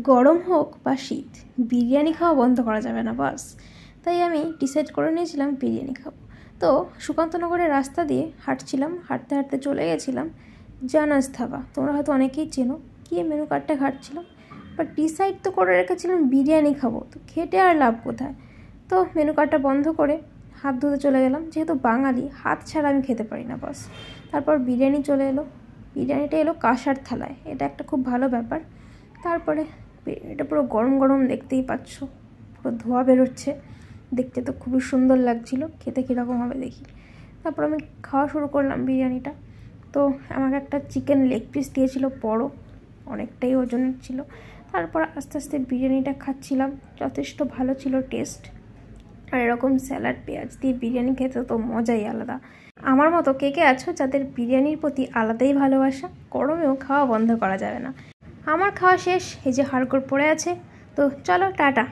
গরম হোক বা শীত, বিরিয়ানি খাওয়া বন্ধ করা যাবে না বাস। তাই আমি ডিসাইড করে নিয়েছিলাম বিরিয়ানি খাবো। তো সুকান্তনগরের রাস্তা দিয়ে হাঁটছিলাম, হাঁটতে হাঁটতে চলে গেছিলাম জানাস ধাবা। তোমরা হয়তো অনেকেই চেনো। গিয়ে মেনু কার্ডটা ঘাঁটছিলাম, বাট ডিসাইড তো করে রেখেছিলাম বিরিয়ানি খাবো, তো খেটে আর লাভ কোথায়। তো মেনু কার্ডটা বন্ধ করে হাত ধুতে চলে গেলাম, যেহেতু বাঙালি হাত ছাড়া আমি খেতে পারি না বাস। তারপর বিরিয়ানি চলে এলো, বিরিয়ানিটা এলো কাঁসার থালায়, এটা একটা খুব ভালো ব্যাপার। তারপরে এটা পুরো গরম গরম, দেখতেই পাচ্ছ পুরো ধোঁয়া বেরোচ্ছে, দেখতে তো খুবই সুন্দর লাগছিল, খেতে কীরকম হবে দেখি। তারপর আমি খাওয়া শুরু করলাম বিরিয়ানিটা। তো আমাকে একটা চিকেন লেগ পিস দিয়েছিল বড়, অনেকটাই ওজনের ছিল। তারপর আস্তে আস্তে বিরিয়ানিটা খাচ্ছিলাম, যথেষ্ট ভালো ছিল টেস্ট। আর এরকম স্যালাড পেঁয়াজ দিয়ে বিরিয়ানি খেতে তো মজাই আলাদা। আমার মতো কে কে আছো যাদের বিরিয়ানির প্রতি আলাদাই ভালোবাসা? গরমেও খাওয়া বন্ধ করা যাবে না। আমার খাওয়া শেষ, এই যে হাড়গোড় পড়ে আছে। তো চলো টাটা।